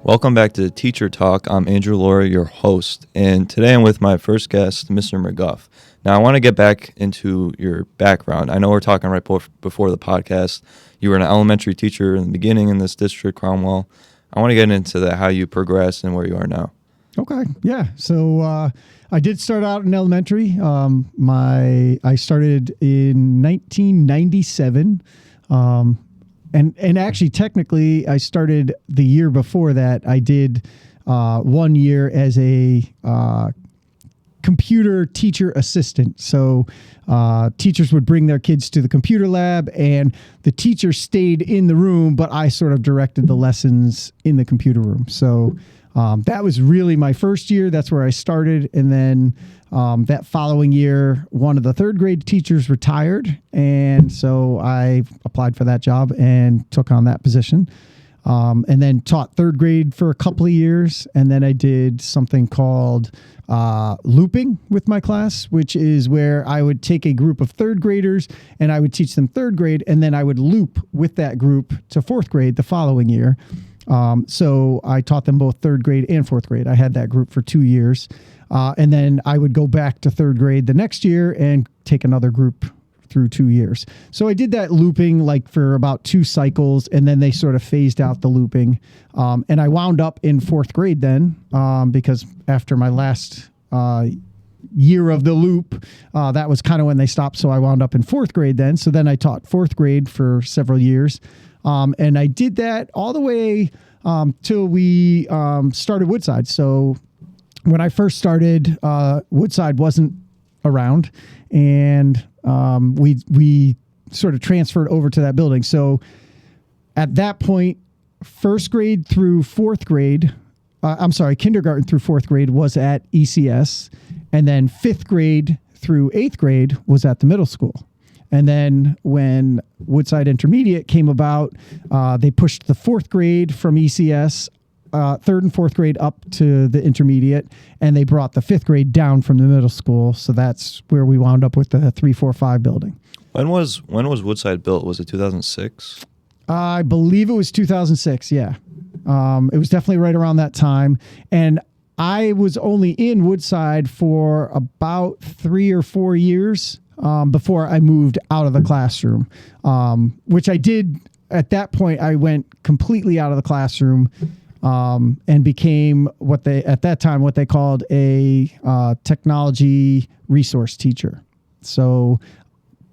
Welcome back to Teacher Talk. I'm Andrew Laura, your host, and today I'm with my first guest, Mr. McGough. Now, I want to get back into your background. I know we're talking right before the podcast. You were an elementary teacher in the beginning in this district, Cromwell. I want to get into that, how you progressed and where you are now. Okay, yeah. So I did start out in elementary. I started in 1997. And actually, technically, I started the year before that. I did 1 year as a computer teacher assistant. So teachers would bring their kids to the computer lab, and the teacher stayed in the room, but I sort of directed the lessons in the computer room. So that was really my first year. That's where I started. And then that following year, one of the third grade teachers retired. And so I applied for that job and took on that position. And then taught third grade for a couple of years. And then I did something called looping with my class, which is where I would take a group of third graders and I would teach them third grade. And then I would loop with that group to fourth grade the following year. So I taught them both third grade and fourth grade. I had that group for 2 years. And then I would go back to third grade the next year and take another group through 2 years. So I did that looping like for about 2 cycles, and then they sort of phased out the looping. And I wound up in fourth grade then, because after my last year of the loop, that was kind of when they stopped. So I wound up in fourth grade then. So then I taught fourth grade for several years. And I did that all the way till we started Woodside. So when I first started, Woodside wasn't around, and we sort of transferred over to that building. So at that point, first grade through fourth grade, kindergarten through fourth grade was at ECS, and then fifth grade through eighth grade was at the middle school. And then when Woodside Intermediate came about, they pushed the fourth grade from ECS, third and fourth grade up to the intermediate, and they brought the fifth grade down from the middle school. So that's where we wound up with the 345 building. When was Woodside built? Was it 2006? I believe it was 2006, yeah. It was definitely right around that time. And I was only in Woodside for about 3 or 4 years before I moved out of the classroom, which I did. At that point, I went completely out of the classroom and became what they called a technology resource teacher. So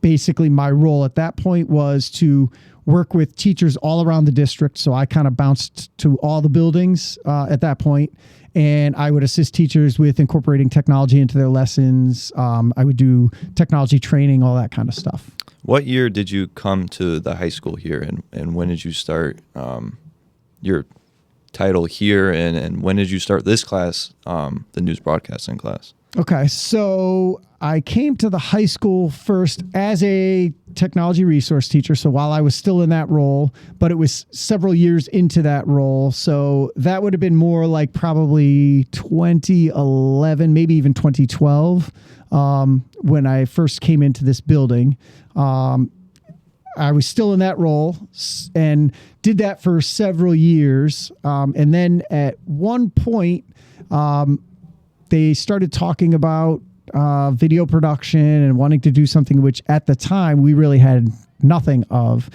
basically my role at that point was to work with teachers all around the district. So I kind of bounced to all the buildings at that point, and I would assist teachers with incorporating technology into their lessons. I would do technology training, all that kind of stuff. What year did you come to the high school here, and when did you start your title here, and when did you start this class, the news broadcasting class? Okay, so I came to the high school first as a technology resource teacher, so while I was still in that role, but it was several years into that role, so that would have been more like probably 2011, maybe even 2012, when I first came into this building. I was still in that role and did that for several years. And then at one point, they started talking about video production and wanting to do something which at the time we really had nothing of.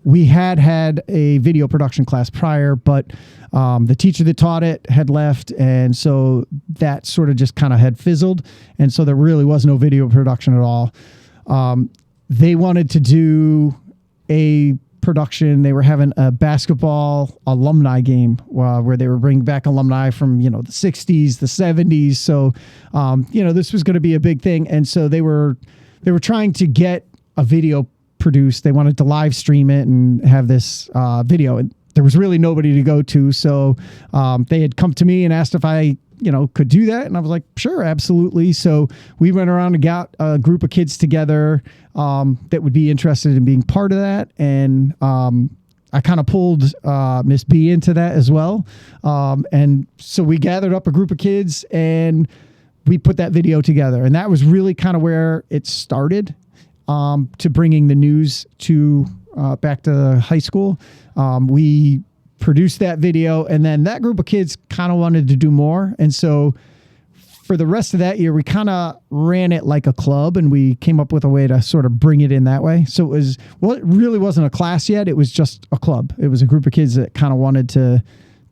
We had a video production class prior, but the teacher that taught it had left, and so that sort of just kind of had fizzled, and so there really was no video production at all. They wanted to do a production. They were having a basketball alumni game where they were bringing back alumni from, the 60s, the 70s. So, this was going to be a big thing. And so they were trying to get a video produced. They wanted to live stream it and have this video. And there was really nobody to go to. So they had come to me and asked if I could do that. And I was like, sure, absolutely. So we went around and got a group of kids together that would be interested in being part of that. And I kind of pulled Miss B into that as well. And so we gathered up a group of kids and we put that video together. And that was really kind of where it started, to bringing the news to back to high school. We produced that video, and then that group of kids kind of wanted to do more. And so for the rest of that year, we kind of ran it like a club, and we came up with a way to sort of bring it in that way. So it was, well, it really wasn't a class yet. It was just a club. It was a group of kids that kind of wanted to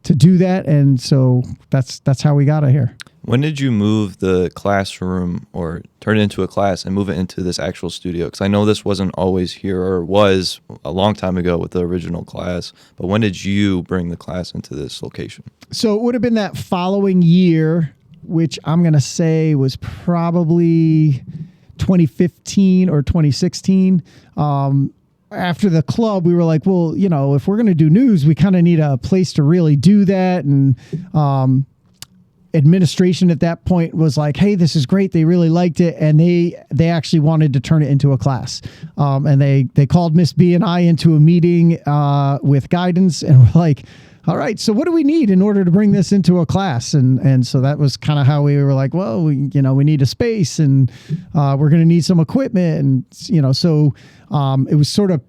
do that. And so that's how we got it here. When did you move the classroom or turn it into a class and move it into this actual studio? Because I know this wasn't always here, or was a long time ago with the original class. But when did you bring the class into this location? So it would have been that following year, which I'm going to say was probably 2015 or 2016. After the club, we were like, well, you know, if we're going to do news, we kind of need a place to really do that. And administration at that point was like, hey, this is great. They really liked it. And they actually wanted to turn it into a class. And they called Miss B and I into a meeting with guidance, and we're like, all right, so what do we need in order to bring this into a class? And so that was kind of how we were like, well, we need a space, and we're going to need some equipment. And, so it was sort of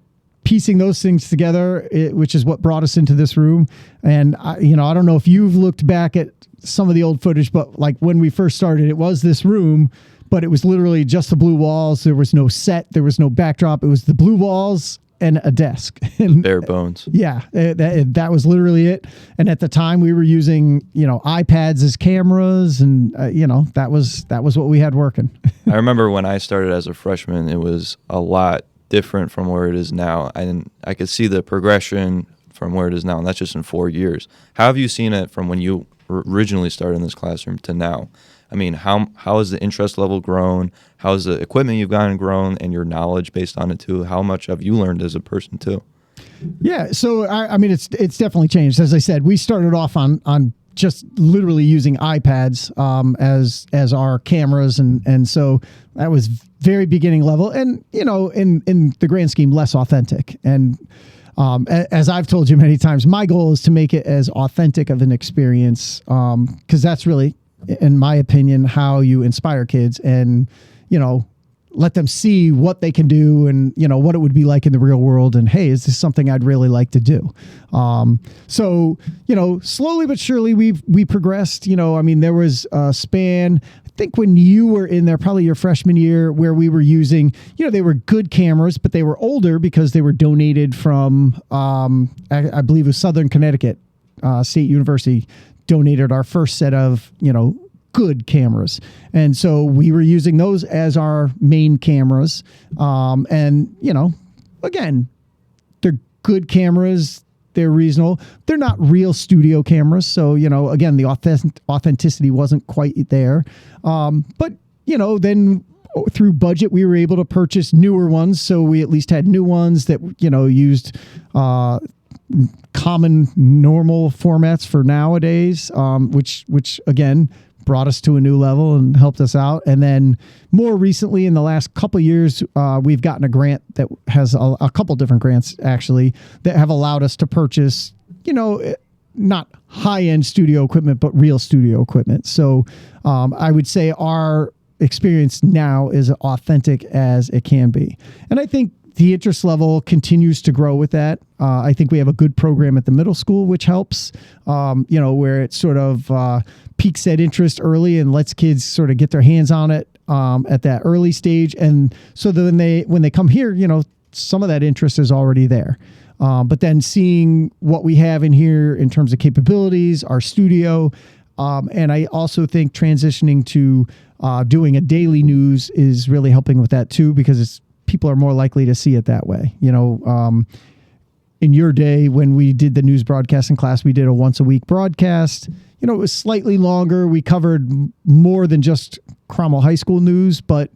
piecing those things together, which is what brought us into this room. And, I don't know if you've looked back at some of the old footage, but like when we first started, it was this room, but it was literally just the blue walls. There was no set. There was no backdrop. It was the blue walls and a desk. And bare bones. Yeah, that was literally it. And at the time we were using, iPads as cameras, and, that was what we had working. I remember when I started as a freshman, it was a lot different from where it is now. And I could see the progression from where it is now, and that's just in 4 years. How have you seen it from when you originally started in this classroom to now? I mean, how has the interest level grown? How has the equipment you've gotten grown, and your knowledge based on it too? How much have you learned as a person too? Yeah, so I mean, it's definitely changed. As I said, we started off on just literally using iPads as our cameras, and so that was very beginning level, and in the grand scheme, less authentic. And as I've told you many times, my goal is to make it as authentic of an experience, because that's really, in my opinion, how you inspire kids and, let them see what they can do and, what it would be like in the real world. And, hey, is this something I'd really like to do? So, slowly but surely we progressed. There was a span, I think when you were in there, probably your freshman year, where we were using, they were good cameras, but they were older because they were donated from, I believe it was Southern Connecticut State University donated our first set of, good cameras. And so we were using those as our main cameras. And, again, they're good cameras. They're reasonable. They're not real studio cameras. So, again, the authenticity wasn't quite there. But, then through budget, we were able to purchase newer ones. So we at least had new ones that, used common normal formats for nowadays, which again, brought us to a new level and helped us out. And then more recently, in the last couple of years, we've gotten a grant that has a couple different grants actually that have allowed us to purchase, not high-end studio equipment, but real studio equipment. So I would say our experience now is authentic as it can be. And I think the interest level continues to grow with that. I think we have a good program at the middle school, which helps, where it sort of peaks that interest early and lets kids sort of get their hands on it at that early stage. And so then when they come here, some of that interest is already there. But then seeing what we have in here in terms of capabilities, our studio, and I also think transitioning to doing a daily news is really helping with that too, because people are more likely to see it that way. In your day, when we did the news broadcasting class, we did a once a week broadcast. It was slightly longer. We covered more than just Cromwell High School news, but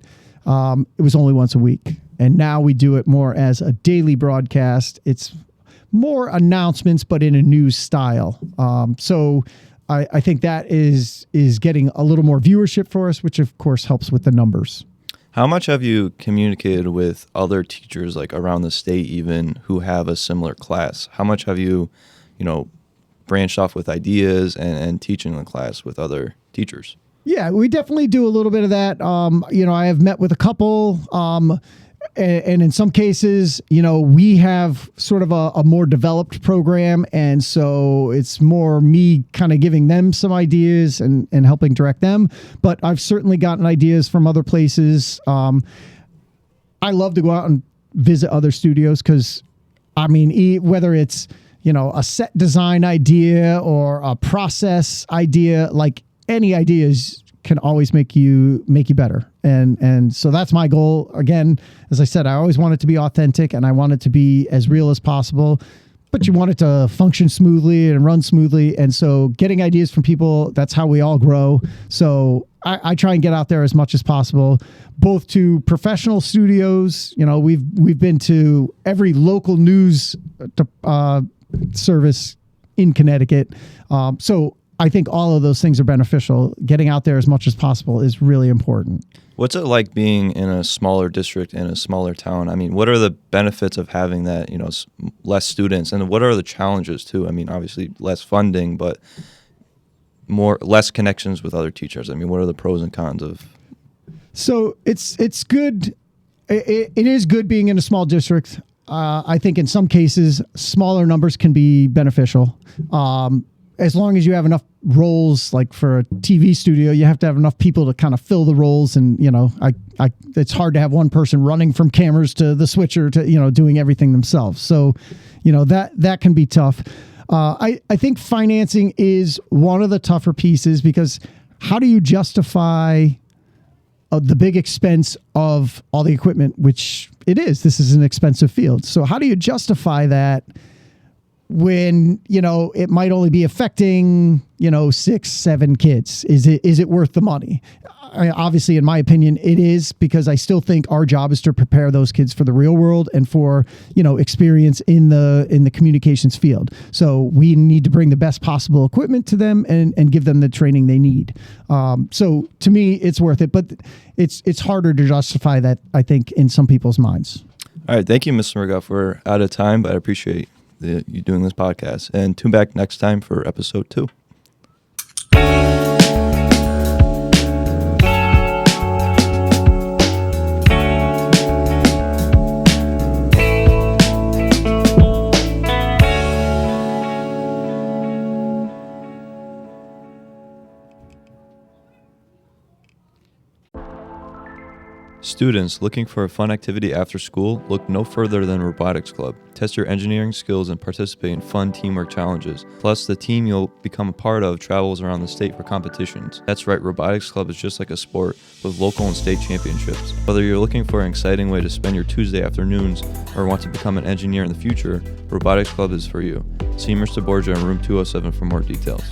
it was only once a week. And now we do it more as a daily broadcast. It's more announcements, but in a news style. So I think that is getting a little more viewership for us, which of course helps with the numbers. How much have you communicated with other teachers, like around the state even, who have a similar class? How much have you, branched off with ideas and teaching the class with other teachers? Yeah, we definitely do a little bit of that. I have met with a couple, and in some cases, we have sort of a more developed program. And so it's more me kind of giving them some ideas and helping direct them. But I've certainly gotten ideas from other places. I love to go out and visit other studios because, whether it's, a set design idea or a process idea, like any ideas can always make you better. And so that's my goal. Again, as I said, I always want it to be authentic and I want it to be as real as possible, but you want it to function smoothly and run smoothly. And so getting ideas from people, that's how we all grow. So I try and get out there as much as possible, both to professional studios. We've been to every local news service in Connecticut. So I think all of those things are beneficial. Getting out there as much as possible is really important. What's it like being in a smaller district in a smaller town? What are the benefits of having that, less students, and what are the challenges too? Obviously less funding, but less connections with other teachers. What are the pros and cons of? So it's good. It is good being in a small district. I think in some cases, smaller numbers can be beneficial. As long as you have enough roles, like for a TV studio, you have to have enough people to kind of fill the roles. And, it's hard to have one person running from cameras to the switcher to, doing everything themselves. So, that can be tough. I think financing is one of the tougher pieces because how do you justify the big expense of all the equipment, which this is an expensive field. So how do you justify that when, it might only be affecting, 6-7 kids? Is it worth the money? Obviously, in my opinion, it is, because I still think our job is to prepare those kids for the real world and for, experience in the communications field. So we need to bring the best possible equipment to them and give them the training they need. So to me, it's worth it, but it's harder to justify that, I think, in some people's minds. All right. Thank you, Mr. McGough. We're out of time, but I appreciate you doing this podcast. And tune back next time for episode 2. Students looking for a fun activity after school, look no further than Robotics Club. Test your engineering skills and participate in fun teamwork challenges. Plus, the team you'll become a part of travels around the state for competitions. That's right, Robotics Club is just like a sport with local and state championships. Whether you're looking for an exciting way to spend your Tuesday afternoons or want to become an engineer in the future, Robotics Club is for you. See Mr. Borgia in room 207 for more details.